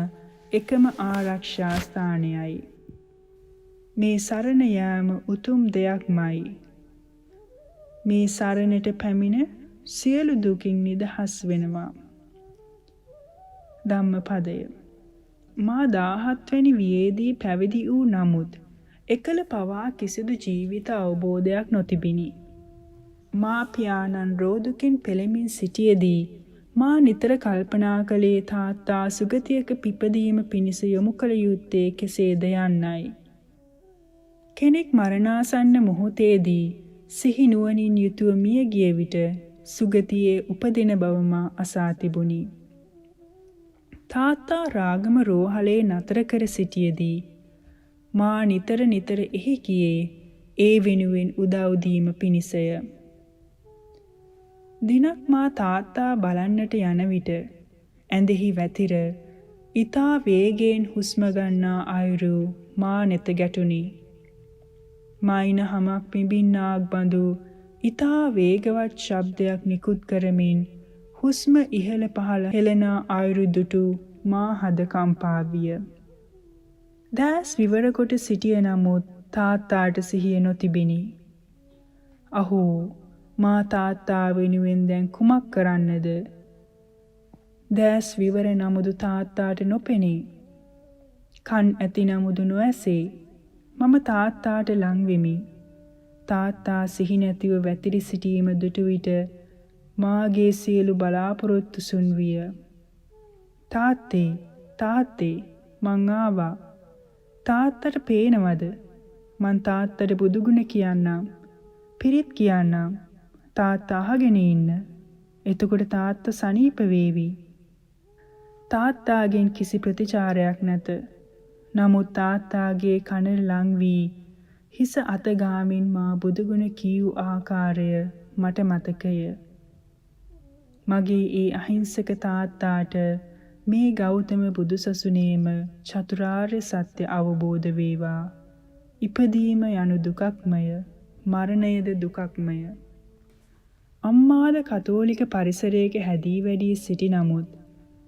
එකම ආරක්ෂා ස්ථානයයි. මේ සරණ යාම උතුම් දෙයක්මයි. මේ සරණට පැමිණ සියලු දුකින් නිදහස් වෙනවා. ධම්මපදය. මා 17 වැනි වියේදී පැවිදි වූ නමුත් එකල පවා කිසිදු ජීවිත අවබෝධයක් නොතිබිනි. මා පියාණන් රෝදුකින් පෙළෙමින් සිටියේදී මා නිතර කල්පනා කළේ තාත්තා සුගතියක පිපදීම පිණිස යොමු කළ යුත්තේ කෙසේද යන්නයි. කෙනෙක් මරණාසන්න මොහොතේදී සිහි නුවණින් යුතුව මිය ගිය විට සුගතියේ උපදින බව මා අසා තිබුණි. තාත්තා රාගම රෝහලේ නතර කර සිටියේදී මා නිතර එහි ගියේ ඒ වෙනුවෙන් උදව් දීම පිණිසය. දිනක් මා තාත්තා බලන්නට යන විට ඇඳෙහි වැතිර ඊතා වේගයෙන් හුස්ම ගන්නා අයුරු මා නෙත ගැටුණි. මයින හමක් පිඹින්නාක් බඳු ඊතා වේගවත් ශබ්දයක් නිකුත් කරමින් හුස්ම ඉහළ පහළ හෙළන අයුරු දුටු මා හද කම්පා විය. දැස් විවර කොට සිටිය නමුත් තාත්තාට සිහිය නොතිබිනි. අහෝ මා තාත්තා වෙනුවෙන් දැන් කුමක් කරන්නද? දැස් විවර නමුදු තාත්තාට නොපෙනේ. කන් ඇති නමුදු නොඇසේ. මම තාත්තාට ලං වෙමි. තාත්තා සිහි නැතිව වැතිරි සිටීම දුටු විට මාගේ සියලු බලාපොරොත්තු සුන් විය. තාත්තේ මං ආවා. තාත්තට පේනවද? මං තාත්තට බුදුගුණ කියන්නම්. පිරිත් කියන්නම්. තාත්තා අහගෙන ඉන්න. එතකොට තාත්තා සනීප වේවි. තාත්තාගෙන් කිසි ප්‍රතිචාරයක් නැත. නමුත් තාත්තාගේ කනට ලං වී හිස අත ගාමින් මා බුදුගුණ කියූ ආකාරය මට මතකය. මගේ ඒ අහිංසක තාත්තාට මේ ගෞතම බුදුසසුනේම චතුරාර්ය සත්‍ය අවබෝධ වේවා. ඉපදීම යනු දුකක්මය, මරණයද දුකක්මය. අම්මාද කතෝලික පරිසරයක හැදී වැඩී සිටි නමුත්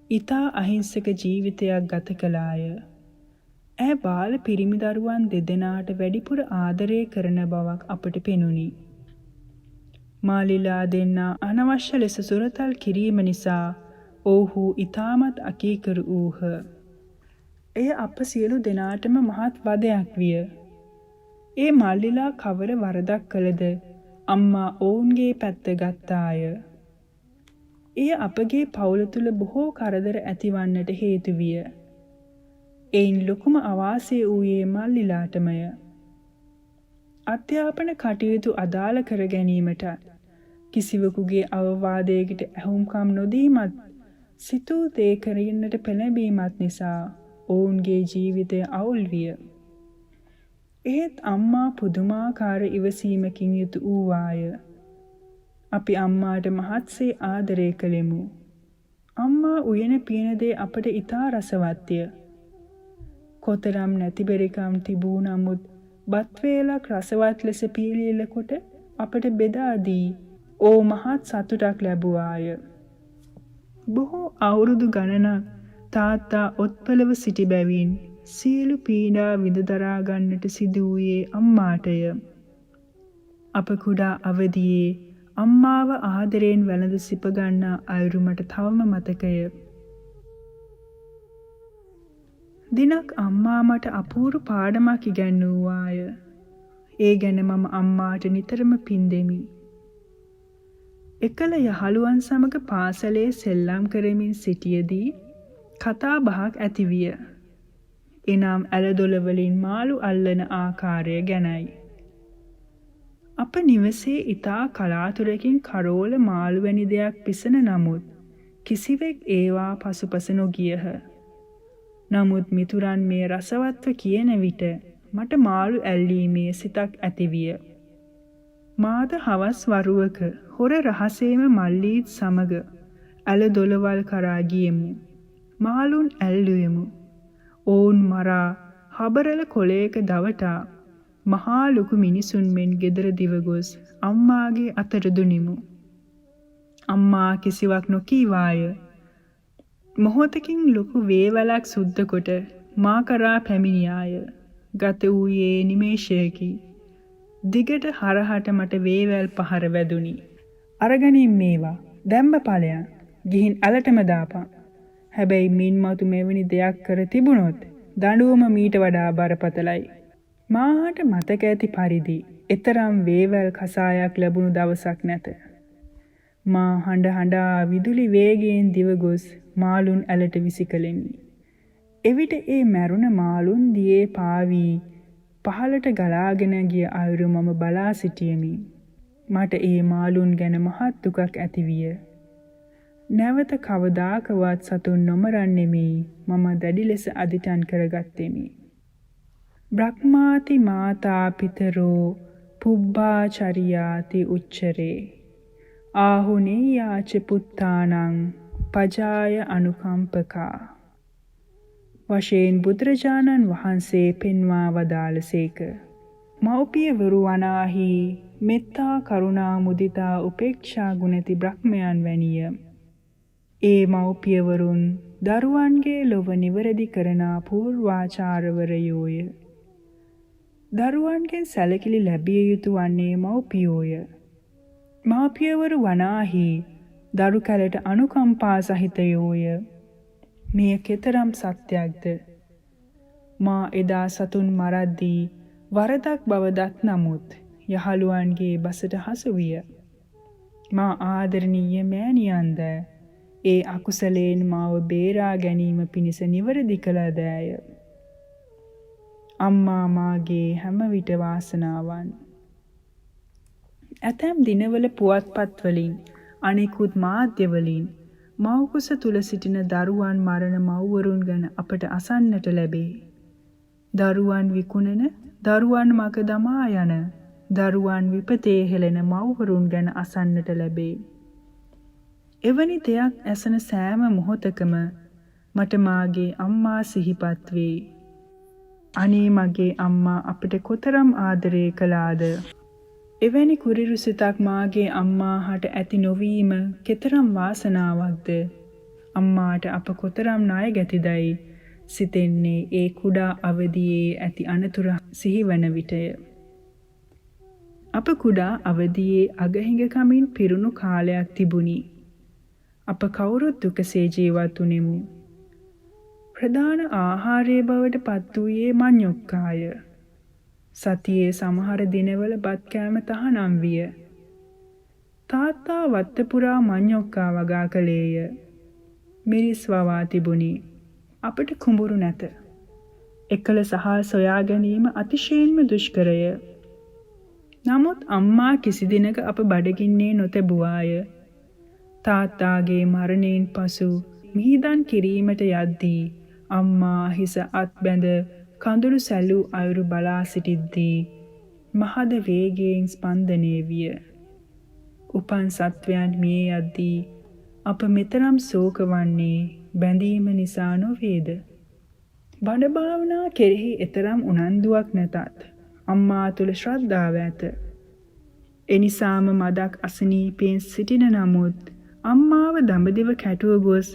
ඊතා අහිංසක ජීවිතයක් ගත කළාය. ඇය බාල පිරිමි දරුවන් දෙදෙනාට වැඩිපුර ආදරය කරන බවක් අපට පෙනුනි. මාලිලා දෙන්නා අනවශ්‍ය ලෙස සුරතල් කිරීම නිසා ඔවුහු ඊටමත් අකීකරු වූහ. එය අප සියලු දෙනාටම මහත් වදයක් විය. ඒ මාලිලා කවර වරදක් කළද අම්මා ඔවුන්ගේ පැත්ත ගත්තාය. එය අපගේ පවුල තුල බොහෝ කරදර ඇතිවන්නට හේතු විය. එයින් ලොකුම අවාසිය වූයේ මල්ලිලාටමය. අධ්‍යාපන කටයුතු අදාළ කර ගැනීමට කිසිවෙකුගේ අවවාදයකට ඇහුම්කම් නොදීමත් සිතූ දේ කරන්නට පෙළඹීමත් නිසා ඔවුන්ගේ ජීවිතය අවුල් විය. එහෙත් අම්මා පුදුමාකාර ඉවසීමකින් යුතු වූවාය. අපි අම්මාට මහත්සේ ආදරය කළෙමු. අම්මා උයන පියන දේ අපට ඊටා රසවත්ය. කොතරම් නැතිබෙරිකම් තිබූ නමුත් බත් වේලක් රසවත් ලෙස පීලියල කොට අපට බෙදා දී ඕ මහත් සතුටක් ලැබුවාය. බොහෝ අවුරුදු ගණනක් තාත්තා ඔත්පලව සිටි බැවින් සියලු පීඩා විඳ දරා ගන්නට සිදු වූයේ අම්මාටය. අප කුඩා අවදියේ අම්මාව ආදරයෙන් වැළඳ සිප ගන්නා අයුරු මට තවම මතකය. දිනක් අම්මා මට අපූරු පාඩමක් ඉගැන්වුවාය. ඒ ගැන මම අම්මාට නිතරම පින් දෙමි. එකල යහළුවන් සමග පාසලේ සෙල්ලම් කරමින් සිටියදී කතා බහක් ඇතිවිය. එනම් ඇලදොල වලින් මාළු අල්ලන ආකාරය ගැනයි. අප නිවසේ ඊතා කලාතුරකින් කරෝල මාළු වැනි දෙයක් පිසෙන නමුත් කිසිවෙක් ඒවා පසුපස නොගියහ. නමුත් මිතුරන් මේ රසවත්ව කියන විට මට මාළු ඇල්ලීමේ සිතක් ඇතිවිය. මාද හවස් වරුවක හොර රහසේම මල්ලීත් සමග ඇල දොළවල් කරා ගියෙමු. මාළුන් ඇල්ලුවෙමු. ඔවුන් මරා හබරල කොළයක දවටා මහා ලොකු මිනිසුන් මෙන් ගෙදර දිව ගොස් අම්මාගේ අතට දුනිමු. අම්මා කිසිවක් නොකීවාය. මොහොතකින් ලොකු වේවැලක් සුද්ධ කොට මා කරා පැමිණියාය. ගත වූයේ නිමේෂයකි. දිගට හරහට මට වේවැල් පහර වැදුනි. අරගනින් මේවා දැම්බ ඵලයන් ගිහින් ඇලටම දාපන්. හැබැයි මින්මතු මෙවැනි දෙයක් කර තිබුණොත් දඬුවම මීට වඩා බරපතලයි. මාහට මතක ඇති පරිදි එතරම් වේවැල් කසායක් ලැබුණු දවසක් නැත. මා හඬ හඬා විදුලි වේගයෙන් දිව ගොස් මාළුන් ඇලට විසි කළෙමි. එවිට ඒ මැරුණ මාළුන් දියේ පාවී පහළට ගලාගෙන ගිය අයුරු මම බලා සිටියෙමි. මට ඒ මාළුන් ගැන මහත් දුකක් ඇතිවිය. නැවත කවදාකවත් සතුන් නොමරන්නෙමි මම දැඩි ලෙස අදිටන් කරගත්තෙමි. බ්‍රහ්මාති මාතා පිතරෝ පුබ්බාචරියාති උච්චරේ ආහුනේයාච පුත්තානං පජාය අනුකම්පකා වශයෙන් බුදුරජාණන් වහන්සේ පෙන්වා වදාළසේක. මව්පියවරු වනාහි මෙත්තා කරුණා මුදිතා උපේක්ෂා ගුණති බ්‍රහ්මයන් වැනිය. ඒ මව්පියවරුන් දරුවන්ගේ ලොව නිවැරදි කරන පූර්වාචාරවරයෝය. දරුවන්ගෙන් සැලකිලි ලැබිය යුතු වන්නේ මව්පියෝය. මව්පියවරු වනාහි දරු කැලට අනුකම්පා සහිතයෝය. මෙය කෙතරම් සත්‍යයක්ද? මා එදා සතුන් මරද්දී වරදක් බව දත් නමුත් යහළුවන්ගේ බසට හසු විය. මා ආදරණීය මෑණියන්ද ඒ අකුසලයෙන් මාව බේරා ගැනීම පිණිස නිවැරදි කළදෑය. අම්මා මාගේ හැම විට වාසනාවන්. ඇතැම් දිනවල පුවත්පත් වලින් අනෙකුත් මාධ්‍ය වලින් මව්කුස තුල සිටින දරුවන් මරණ මව්වරුන් ගැන අපට අසන්නට ලැබේ. දරුවන් විකුණන, දරුවන් මග දමා යන, දරුවන් විපතේ හෙළෙන මව්වරුන් ගැන අසන්නට ලැබේ. එවැනි දෙයක් ඇසෙන සෑම මොහොතකම මට මාගේ අම්මා සිහිපත් වේ. අනේ මගේ අම්මා අපිට කොතරම් ආදරය කළාද? එවැනි කුරිරු සිතක් මාගේ අම්මාහට ඇති නොවීම කෙතරම් වාසනාවක්ද? අම්මාට අප කොතරම් ණය ගැතිදයි සිතෙන්නේ ඒ කුඩා අවදියේ ඇති අනතුරු සිහිවන විටය. අප කුඩා අවදියේ අගහිඟකමින් පිරුණු කාලයක් තිබුණි. අප කවුරුත් දුකසේ ජීවත් වුනෙමු. ප්‍රධාන ආහාරය බවට පත් වූයේ මඤ්ඤොක්කාය. සතියේ සමහර දිනවල බත් කෑම තහනම් විය. තාත්තා වත්ත පුරා මඤ්ඤොක්කා වගා කළේය. මිරිස් වවා තිබුණි. අපට කුඹුරු නැත. එකල සහල් සොයා ගැනීම අතිශයින්ම දුෂ්කරය. නමුත් අම්මා කිසි දිනක අප බඩගින්නේ නොතැබුවාය. තාත්තාගේ මරණයෙන් පසු මිහිදන් කිරීමට යද්දී අම්මා හිස අත් බැඳ කඳුළු සැලූ අයුරු බලා සිටිද්දී මහද වේගයෙන් ස්පන්දනය විය. උපන් සත්වයන් මිය යද්දී අප මෙතරම් ශෝක වන්නේ බැඳීම නිසා නොවේද? බණ භාවනා කෙරෙහි එතරම් උනන්දුවක් නැතත් අම්මා තුල ශ්‍රද්ධාව ඇත. එනිසාම මදක් අසනීපයෙන් සිටින නමුත් අම්මාව දඹදිව කැටුව ගොස්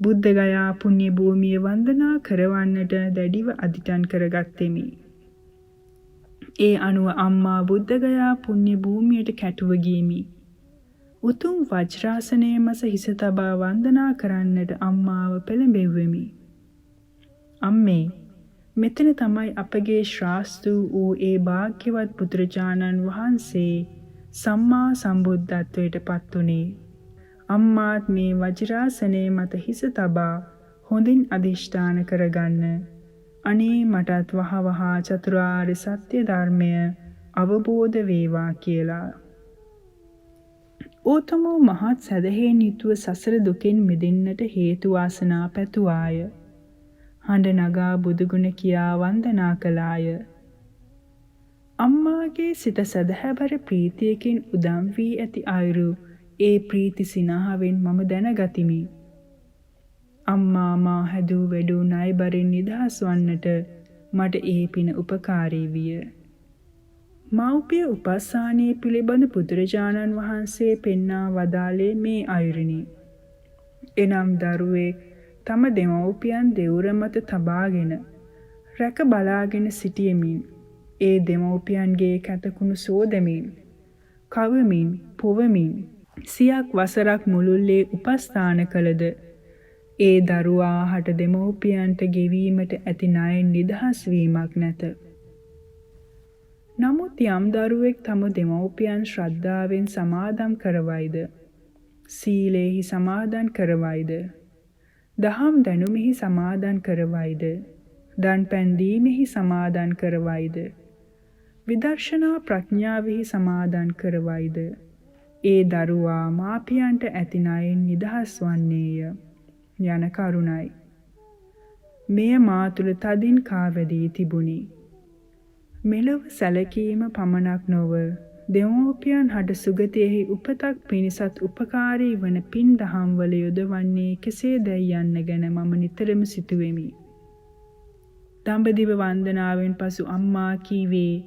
බුද්ධගයා පුණ්‍ය භූමිය වන්දනා කරවන්නට දැඩිව අධිඨාන කරගත්තෙමි. ඒ අනුව අම්මා බුද්ධගයා පුණ්‍ය භූමියට කැටුව ගියමි. උතුම් වජ්‍රාසනයේ මස හිස තබා වන්දනා කරන්නට අම්මාව පෙළඹෙව්වෙමි. අම්මේ, මෙතන තමයි අපගේ ශ්‍රාස්තු වූ ඒ භාග්‍යවත් බුදුරජාණන් වහන්සේ සම්මා සම්බුද්ධත්වයට පත් වුණේ. අම්මාත් මේ වජ්‍රාසනයේ මත හිස තබා හොඳින් අධිෂ්ඨාන කරගන්න. අනේ මටත් වහවහා චතුරාර්ය සත්‍ය ධර්මය අවබෝධ වේවා කියලා. ඕතමෝ මහත් සැදැහෙන් යුතුව සසර දුකෙන් මිදෙන්නට හේතු වාසනා පැතුවාය. හඬ නගා බුදුගුණ කියා වන්දනා කළාය. අම්මාගේ සිත සදහැබර ප්‍රීතියකින් උදම් වී ඇති අයුරු ඒ ප්‍රීති සිනහවෙන් මම දැනගතිමි. අම්මා මා හැදූ වැඩූ ණයබරින් නිදහස් වන්නට මට ඒ පින උපකාරී විය. මව්පිය උපස්ථානයේ පිළිබඳ බුදුරජාණන් වහන්සේ පෙන්වා වදාළේ මේ අයුරිනි. එනම් දරුවෙක් තම දෙමව්පියන් දෙවුර මත තබාගෙන රැක බලාගෙන සිටියමින් ඒ දෙමව්පියන්ගේ කැතකුණු සෝදමින් කවමින් පොවමින් සියක් වසරක් මුළුල්ලේ උපස්ථාන කළද ඒ දරුවා හට දෙමව්පියන්ට ගෙවීමට ඇති ණයෙන් නිදහස් වීමක් නැත. නමුත් යම් දරුවෙක් තම දෙමව්පියන් ශ්‍රද්ධාවෙන් සමාදම් කරවයිද, සීලේහි සමාදන් කරවයිද, දහම් දැනුමෙහි සමාදන් කරවයිද, දන් පැන් දීමෙහි සමාදන් කරවයිද, විදර්ශනා ප්‍රඥාවෙහි සමාදන් කරවයිද, ඒ දරුවා මාපියන්ට ඇති ණයෙන් නිදහස් වන්නේය යන කරුණයි. මෙය මා තුළ තදින් කාවැදී තිබුණි. මෙලොව සැලකීම පමණක් නොව දෙමව්පියන් හට සුගතියෙහි උපතක් පිණිසත් උපකාරී වන පින් දහම් වල යොදවන්නේ කෙසේදැයි යන්න ගැන මම නිතරම සිතුවෙමි. දඹදිව වන්දනාවෙන් පසු අම්මා කීවේ,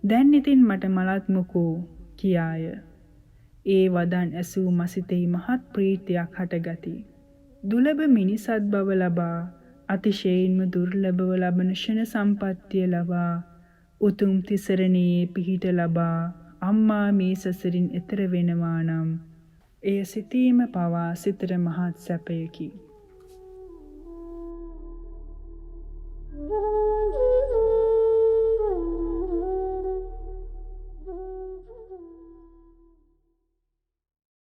"දැන් ඉතින් මට මලත් මොකෝ" කියාය. ඒ වදන් ඇසූ මසිතෙහි මහත් ප්‍රීතියක් හටගති. දුලබ මිනිසත් බව ලබා අතිශයින්ම දුර්ලභව ලබන ෂණ සම්පත්තිය ලබා උතුම් තිසරණයේ පිහිට ලබා අම්මා මේ සසරින් එතර වෙනවා නම් එය සිතීම පවා සිතට මහත් සැපයකි.